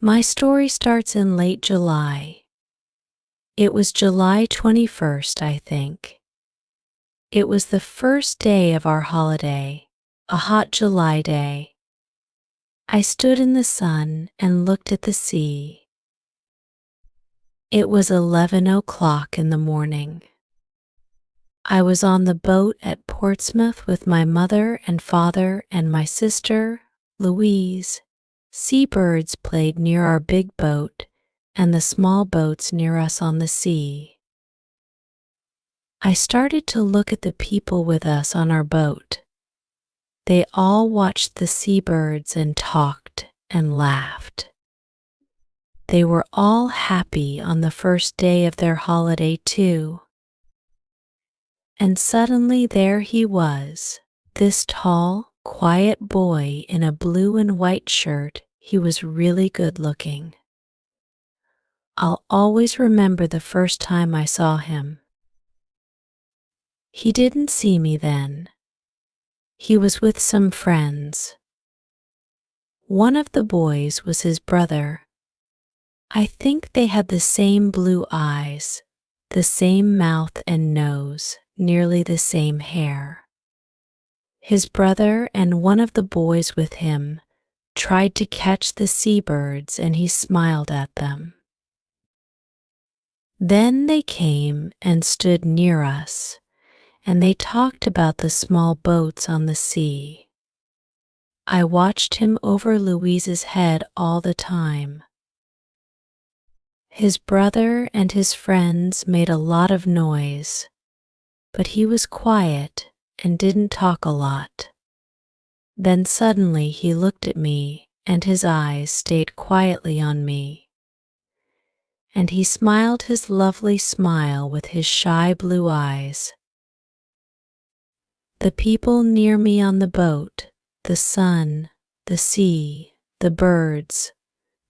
My story starts in late July. It was July 21st, I think. It was the first day of our holiday, a hot July day. I stood in the sun and looked at the sea. It was 11 o'clock in the morning. I was on the boat at Portsmouth with my mother and father and my sister, Louise. Seabirds played near our big boat and the small boats near us on the sea. I started to look at the people with us on our boat. They all watched the seabirds and talked and laughed. They were all happy on the first day of their holiday too. And suddenly there he was, this tall, quiet boy in a blue and white shirt. He was really good looking. I'll always remember the first time I saw him. He didn't see me then. He was with some friends. One of the boys was his brother. I think they had the same blue eyes, the same mouth and nose, nearly the same hair. His brother and one of the boys with him tried to catch the seabirds and he smiled at them. Then they came and stood near us, and they talked about the small boats on the sea. I watched him over Louise's head all the time. His brother and his friends made a lot of noise, but he was quiet and didn't talk a lot. Then suddenly he looked at me and his eyes stayed quietly on me. And he smiled his lovely smile with his shy blue eyes. The people near me on the boat, the sun, the sea, the birds,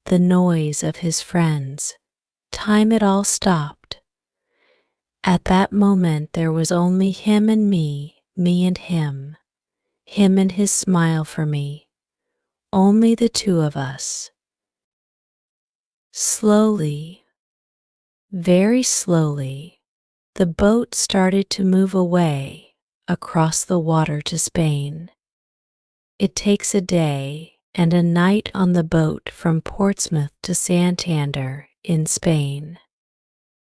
the noise of his friends, time it all stopped. At that moment there was only him and me and him and his smile for me, only the two of us. Slowly, very slowly, the boat started to move away across the water to Spain. It takes a day and a night on the boat from Portsmouth to Santander in Spain.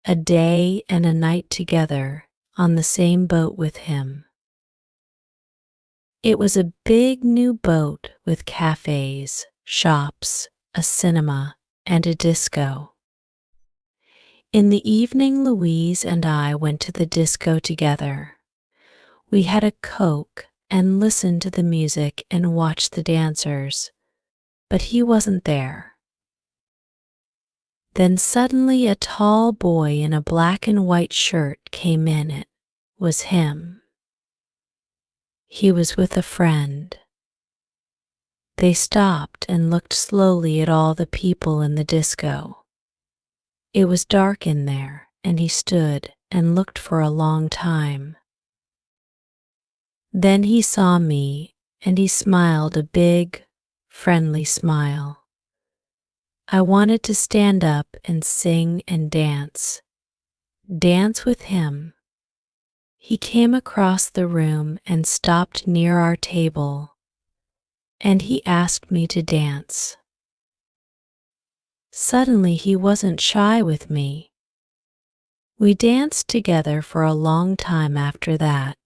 A day and a night together on the same boat with him. It was a big new boat with cafes, shops, a cinema, and a disco. In the evening, Louise and I went to the disco together. We had a Coke and listened to the music and watched the dancers, but he wasn't there. Then suddenly a tall boy in a black and white shirt came in. It was him. He was with a friend. They stopped and looked slowly at all the people in the disco. It was dark in there, and he stood and looked for a long time. Then he saw me, and he smiled a big, friendly smile. I wanted to stand up and sing and dance with him. He came across the room and stopped near our table, and he asked me to dance. Suddenly he wasn't shy with me. We danced together for a long time after that.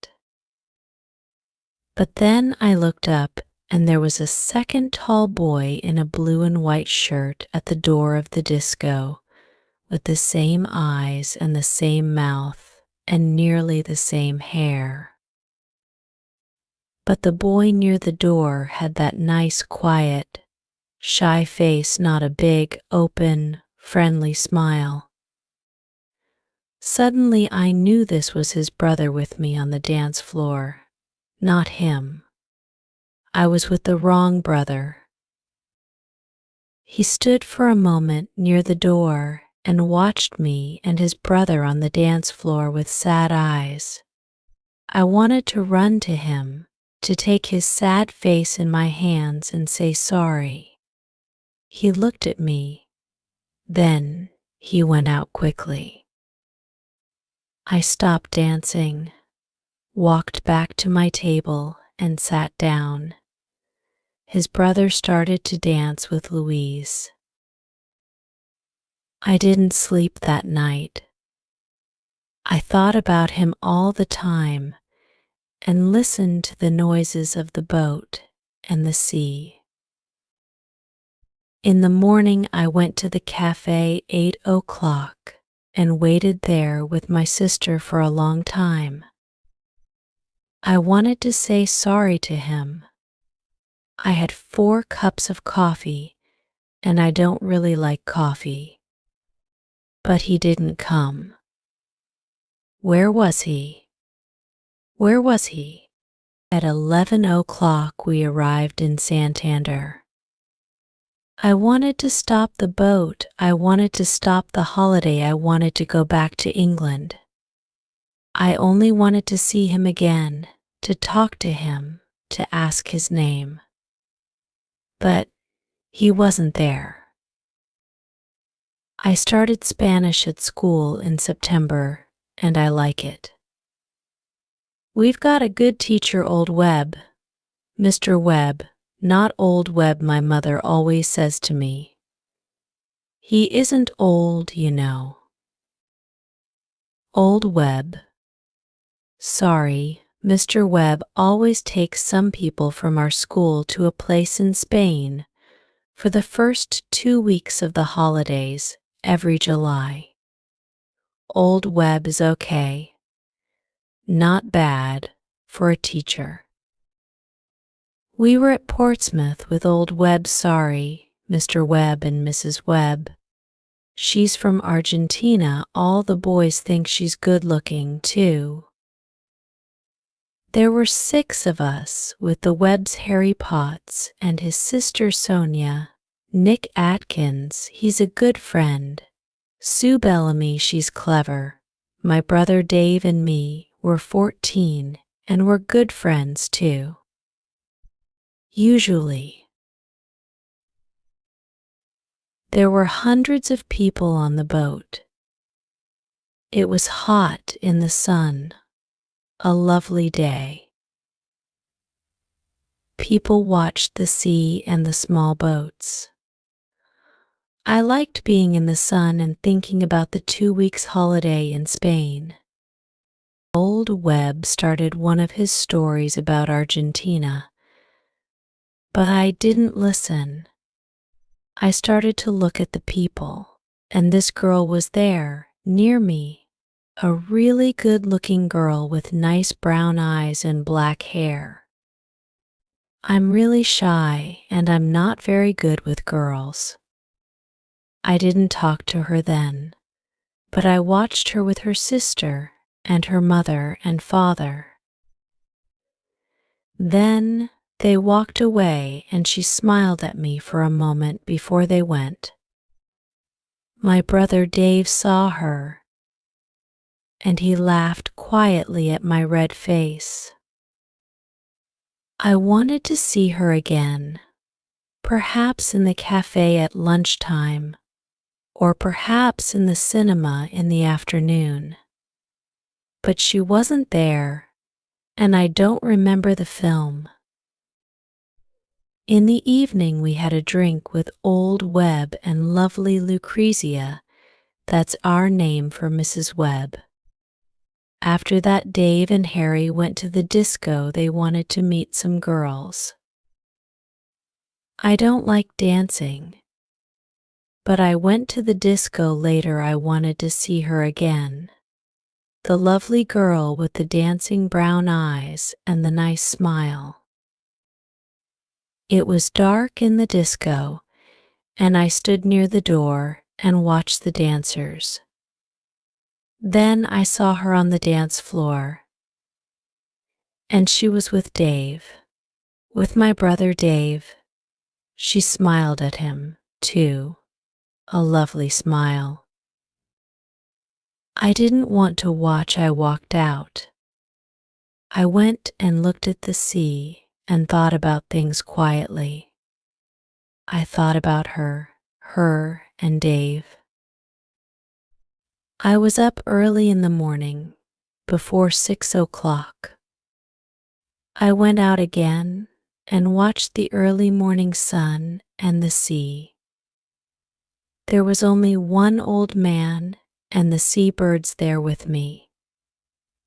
But then I looked up and there was a second tall boy in a blue and white shirt at the door of the disco, with the same eyes and the same mouth and nearly the same hair. But the boy near the door had that nice, quiet, shy face, not a big, open, friendly smile. Suddenly I knew this was his brother with me on the dance floor, not him. I was with the wrong brother. He stood for a moment near the door and watched me and his brother on the dance floor with sad eyes. I wanted to run to him, to take his sad face in my hands and say sorry. He looked at me. Then he went out quickly. I stopped dancing, walked back to my table, and sat down. His brother started to dance with Louise. I didn't sleep that night. I thought about him all the time and listened to the noises of the boat and the sea. In the morning, I went to the cafe 8 o'clock and waited there with my sister for a long time. I wanted to say sorry to him. I had 4 cups of coffee, and I don't really like coffee. But he didn't come. Where was he? Where was he? At 11 o'clock, we arrived in Santander. I wanted to stop the boat. I wanted to stop the holiday. I wanted to go back to England. I only wanted to see him again, to talk to him, to ask his name. But he wasn't there. I started Spanish at school in September, and I like it. We've got a good teacher, Old Webb. Mr. Webb, not Old Webb, my mother always says to me. He isn't old, you know. Old Webb. Sorry, Mr. Webb always takes some people from our school to a place in Spain for the first 2 weeks of the holidays every July. Old Webb is okay. Not bad for a teacher. We were at Portsmouth with Old Webb. Sorry, Mr. Webb and Mrs. Webb. She's from Argentina. All the boys think she's good looking, too. There were 6 of us with the Webbs, Harry Potts and his sister Sonia, Nick Atkins, he's a good friend, Sue Bellamy, she's clever, my brother Dave and me were 14 and we're good friends too. Usually. There were hundreds of people on the boat. It was hot in the sun, a lovely day. People watched the sea and the small boats. I liked being in the sun and thinking about the 2 weeks holiday in Spain. Old Webb started one of his stories about Argentina, but I didn't listen. I started to look at the people, and this girl was there, near me, a really good-looking girl with nice brown eyes and black hair. I'm really shy, and I'm not very good with girls. I didn't talk to her then, but I watched her with her sister and her mother and father. Then they walked away and she smiled at me for a moment before they went. My brother Dave saw her, and he laughed quietly at my red face. I wanted to see her again, perhaps in the cafe at lunchtime, or perhaps in the cinema in the afternoon. But she wasn't there, and I don't remember the film. In the evening we had a drink with Old Webb and lovely Lucrezia. That's our name for Mrs. Webb. After that, Dave and Harry went to the disco. They wanted to meet some girls. I don't like dancing, but I went to the disco later. I wanted to see her again. The lovely girl with the dancing brown eyes and the nice smile. It was dark in the disco, and I stood near the door and watched the dancers. Then I saw her on the dance floor, and she was with Dave, with my brother Dave. She smiled at him, too, a lovely smile. I didn't want to watch. I walked out. I went and looked at the sea and thought about things quietly. I thought about her. her and Dave. I was up early in the morning, before 6 o'clock. I went out again and watched the early morning sun and the sea. There was only one old man and the seabirds there with me.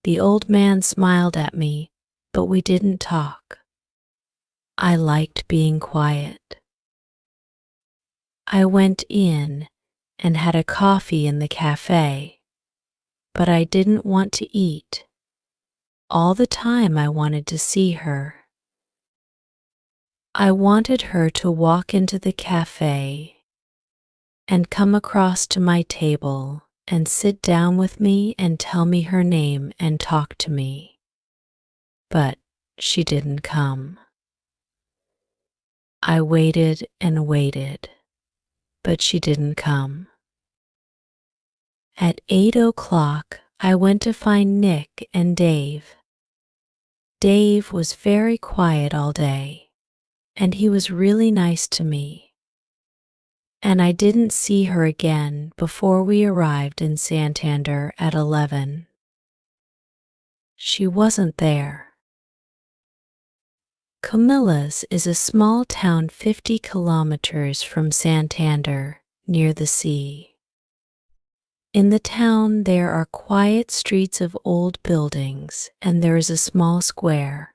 The old man smiled at me, but we didn't talk. I liked being quiet. I went in and had a coffee in the cafe, but I didn't want to eat. All the time I wanted to see her. I wanted her to walk into the cafe and come across to my table and sit down with me and tell me her name and talk to me. But she didn't come. I waited and waited, but she didn't come. At 8 o'clock, I went to find Nick and Dave. Dave was very quiet all day, and he was really nice to me. And I didn't see her again before we arrived in Santander at 11. She wasn't there. Comillas is a small town 50 kilometers from Santander, near the sea. In the town there are quiet streets of old buildings, and there is a small square.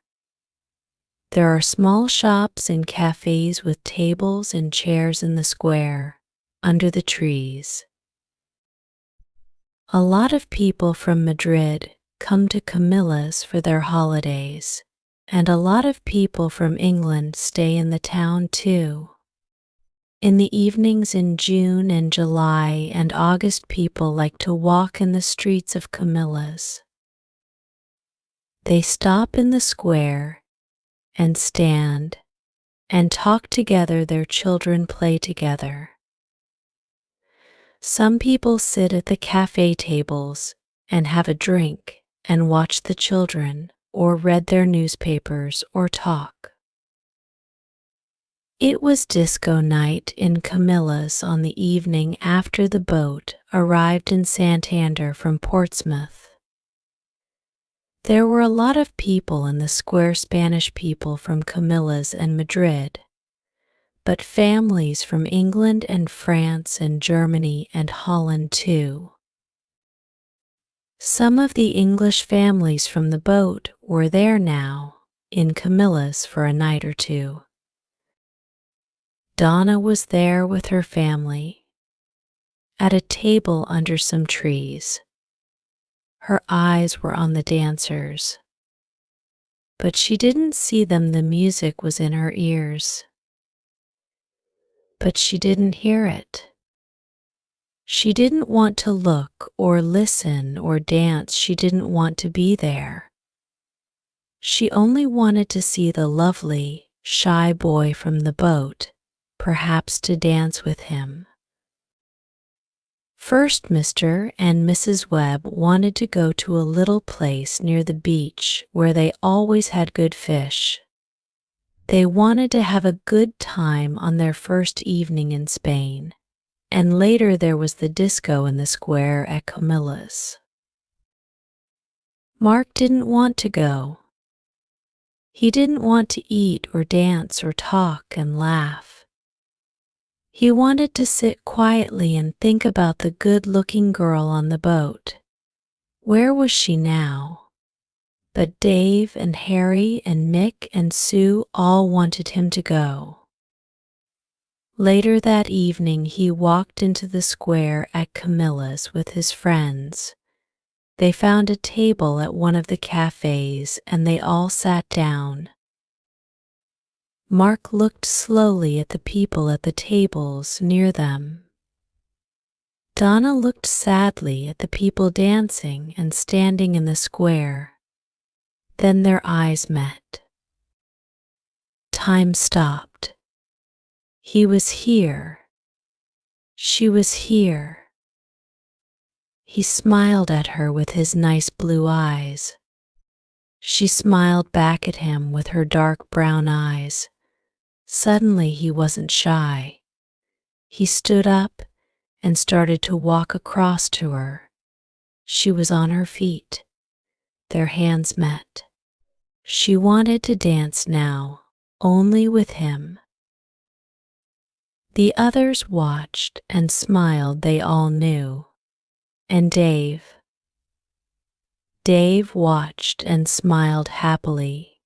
There are small shops and cafes with tables and chairs in the square, under the trees. A lot of people from Madrid come to Comillas for their holidays, and a lot of people from England stay in the town too. In the evenings in June and July and August, people like to walk in the streets of Comillas. They stop in the square and stand and talk together. Their children play together. Some people sit at the cafe tables and have a drink and watch the children or read their newspapers or talk. It was disco night in Comillas on the evening after the boat arrived in Santander from Portsmouth. There were a lot of people in the square, Spanish people from Comillas and Madrid, but families from England and France and Germany and Holland too. Some of the English families from the boat were there now, in Comillas for a night or two. Donna was there with her family, at a table under some trees. Her eyes were on the dancers, but she didn't see them. The music was in her ears, but she didn't hear it. She didn't want to look or listen or dance. She didn't want to be there. She only wanted to see the lovely, shy boy from the boat, perhaps to dance with him. First, Mr. and Mrs. Webb wanted to go to a little place near the beach where they always had good fish. They wanted to have a good time on their first evening in Spain, and later there was the disco in the square at Comillas. Mark didn't want to go. He didn't want to eat or dance or talk and laugh. He wanted to sit quietly and think about the good-looking girl on the boat. Where was she now? But Dave and Harry and Mick and Sue all wanted him to go. Later that evening he walked into the square at Comillas with his friends. They found a table at one of the cafes and they all sat down. Mark looked slowly at the people at the tables near them. Donna looked sadly at the people dancing and standing in the square. Then their eyes met. Time stopped. He was here. She was here. He smiled at her with his nice blue eyes. She smiled back at him with her dark brown eyes. Suddenly he wasn't shy. He stood up and started to walk across to her. She was on her feet. Their hands met. She wanted to dance now, only with him. The others watched and smiled, they all knew. And Dave watched and smiled happily.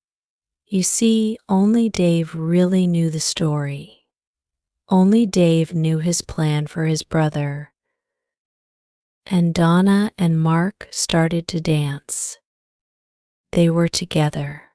You see, only Dave really knew the story. Only Dave knew his plan for his brother. And Donna and Mark started to dance. They were together.